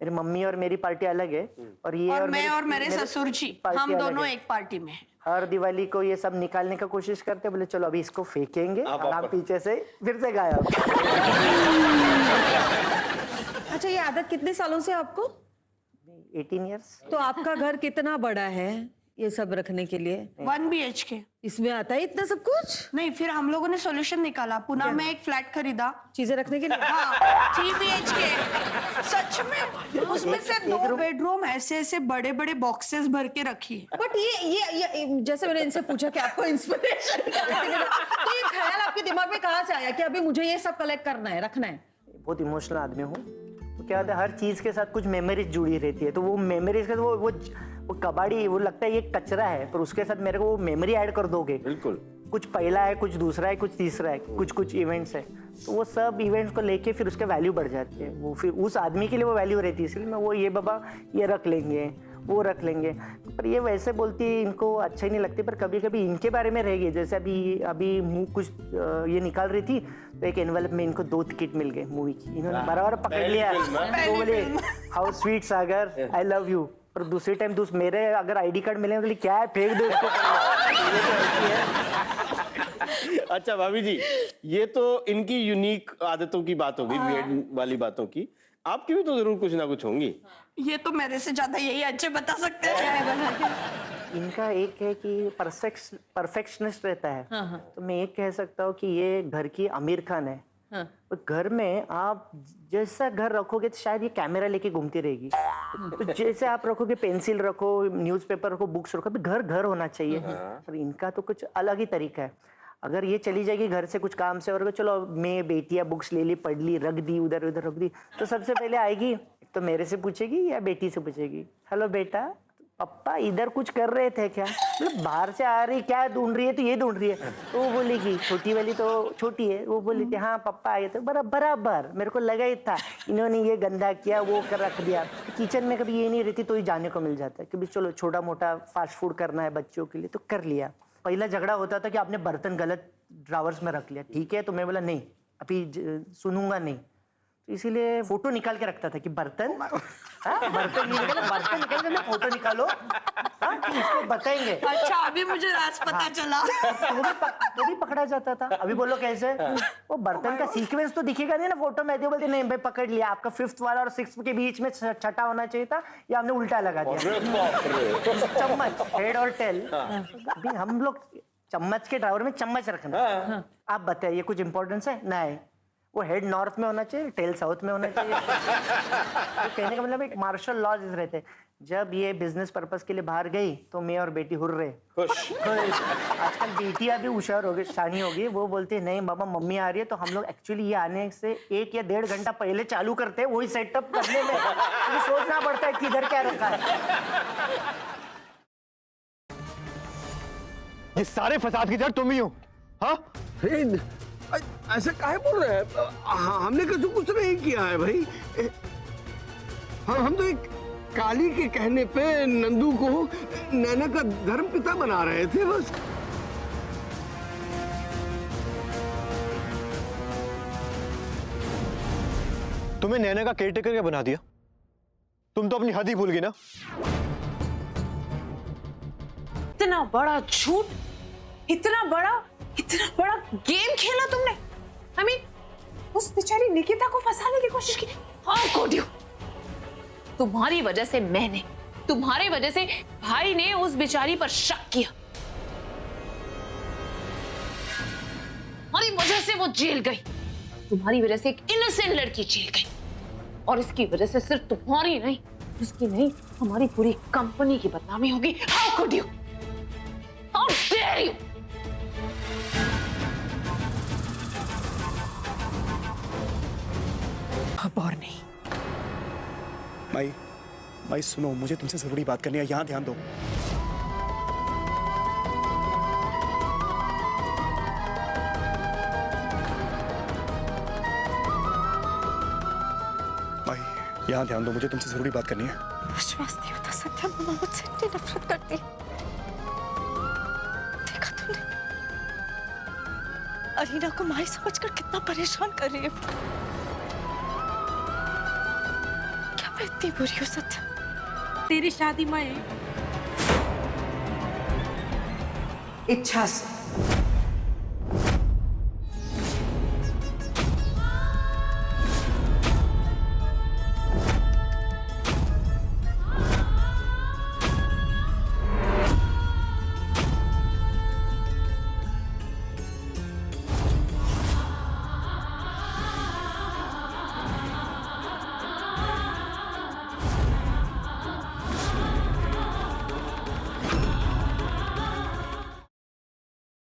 मेरी मम्मी और मेरी पार्टी अलग है, और ये और मैं और मेरे ससुर जी पार्टी हम अलग दोनों है। एक पार्टी में हैं। हर दिवाली को ये सब निकालने का कोशिश करते, बोले चलो अभी इसको फेंकेंगे, और हम पीछे से फिर से गायब। अच्छा, ये आदत कितने सालों से आपको? 18 ईयर्स। तो आपका घर कितना बड़ा है ये सब रखने के लिए? 1 BHK। इसमें आता है इतना सब कुछ? नहीं, फिर हम लोगों ने सॉल्यूशन निकाला, पुणे में एक फ्लैट खरीदा। चीजें रखने के लिए? हाँ, 3 BHK। सच में उसमें से 2 बेडरूम ऐसे ऐसे बड़े बड़े बॉक्सेस भर के रखी है। बट ये जैसे मैंने इनसे पूछा कि आपको इंस्पिरेशन कहाँ से मिला, तो ये ख्याल आपके दिमाग में कहाँ से आया कि अभी मुझे ये सब कलेक्ट करना है, रखना है? बहुत इमोशनल आदमी हूँ, तो क्या होता है हर चीज के साथ कुछ मेमोरीज जुड़ी रहती है, तो वो मेमोरीज का वो कबाड़ी, वो लगता है ये कचरा है, पर उसके साथ मेरे को वो मेमोरी ऐड कर दोगे। बिल्कुल। कुछ पहला है, कुछ दूसरा है, कुछ तीसरा है, कुछ इवेंट्स है, तो वो सब इवेंट्स को लेके फिर उसके वैल्यू बढ़ जाती है, वो फिर उस आदमी के लिए वो वैल्यू रहती है, इसलिए मैं वो ये बाबा ये रख लेंगे, वो रख लेंगे। पर ये वैसे बोलती है, इनको अच्छा ही नहीं लगती, पर कभी कभी इनके बारे में रह गई। जैसे अभी मुँह कुछ ये निकाल रही थी, तो एक एनवेलप में इनको 2 टिकट मिल गए मूवी की, इन्होंने बराबर पकड़ लिया, तो बोले how sweet Sagar, I love you. पर दूसरी टाइम मेरे अगर आईडी कार्ड मिले तो क्या है, फेंक दो इसको। अच्छा भाभी जी, ये तो इनकी यूनिक आदतों की बात होगी, वियर्ड वाली बातों की। आपकी भी तो जरूर कुछ ना कुछ होंगी। ये तो मेरे से ज्यादा यही अच्छे बता सकते हैं। इनका एक है कि परफेक्शनिस्ट रहता है। तो मैं एक कह सकता हूँ कि ये घर की आमिर खान है। तो घर में आप जैसा घर रखोगे तो शायद ये कैमरा लेके घूमती रहेगी, तो जैसे आप रखोगे, पेंसिल रखो, न्यूज़पेपर रखो, बुक्स रखो, घर घर होना चाहिए। पर इनका तो कुछ अलग ही तरीका है। अगर ये चली जाएगी घर से कुछ काम से, और चलो मैं बेटियां बुक्स ले ली, पढ़ ली, रख दी, उधर उधर रख दी, तो सबसे पहले आएगी तो मेरे से पूछेगी या बेटी से पूछेगी, हेलो बेटा, पप्पा इधर कुछ कर रहे थे क्या? मतलब बाहर से आ रही, क्या ढूंढ रही है? तो ये ढूंढ रही है। तो वो बोलेगी, छोटी वाली तो छोटी है, वो बोली थी हाँ पप्पा आए थे, बराबर मेरे को लगा ही था इन्होंने ये गंदा किया, वो कर रख दिया। किचन में कभी ये नहीं रहती तो ही जाने को मिल जाता है कि चलो छोटा मोटा फास्ट फूड करना है बच्चों के लिए, तो कर लिया। पहला झगड़ा होता था कि आपने बर्तन गलत ड्रावर्स में रख लिया, ठीक है, तो मैं बोला नहीं अभी सुनूंगा नहीं, तो इसीलिए फोटो निकाल के रखता था कि बर्तन निकाल के फोटो निकालो, कि इसको बताएंगे। अच्छा, अभी मुझे राज पता चला। तो भी पकड़ा जाता था। अभी बोलो कैसे? वो बर्तन का सीक्वेंस तो दिखेगा नहीं ना फोटो में, तो बोलते नहीं भाई पकड़ लिया, आपका 5th वाला और 6th के बीच में छठा होना चाहिए था, या हमने उल्टा लगा दिया। चम्मच, हेड और टेल, अभी हम लोग चम्मच के ड्रावर में चम्मच रखना। आप बताइए कुछ इंपॉर्टेंस है? नहीं, वो हेड नॉर्थ में होना चाहिए, टेल साउथ में होना चाहिए। तो कहने का मतलब एक मार्शल लॉज रहते। जब ये बिजनेस पर्पस के लिए बाहर गई तो मैं और बेटी हुर्रे खुश। आजकल बेटियां भी होशियार हो गई, शानी हो गई, वो बोलती है नहीं बाबा मम्मी आ रही है, तो हम लोग एक्चुअली ये आने से 1 या 1.5 घंटा पहले चालू करते हैं, वही सेटअप करने में तो सोचना पड़ता है किधर क्या रखा है। ये सारे फसाद की जड़ तुम ही हो। हाँ, ऐसे काहे बोल रहे हैं? हमने कुछ नहीं किया है भाई। हम तो एक काली के कहने पे नंदू को नैना का धर्म पिता बना रहे थे बस। तुम्हें नैना का केयरटेकर क्या बना दिया? तुम तो अपनी हद ही भूल गई ना। इतना बड़ा झूठ, इतना बड़ा गेम खेला तुमने। I mean, उस बेचारी निकिता को फंसाने की कोशिश की। How could you? तुम्हारी वजह से तुम्हारे वजह से भाई ने उस बेचारी पर शक किया, तुम्हारी वजह से वो जेल गई, तुम्हारी वजह से एक इनोसेंट लड़की जेल गई, और इसकी वजह से सिर्फ तुम्हारी नहीं, उसकी नहीं, हमारी पूरी कंपनी की बदनामी होगी। How could you? How dare you? अब और नहीं। भाई सुनो, मुझे तुमसे जरूरी बात करनी है, यहाँ ध्यान दो। भाई यहाँ ध्यान दो, मुझे तुमसे जरूरी बात करनी है। विश्वास नहीं होता सत्या, मम्मा मुझसे इतनी नफरत करती। देखा तुमने अरीना को माई समझकर कितना परेशान कर रही है। क्या मैं इतनी बुरी हूँ सत्या। तेरी शादी मैं इच्छा से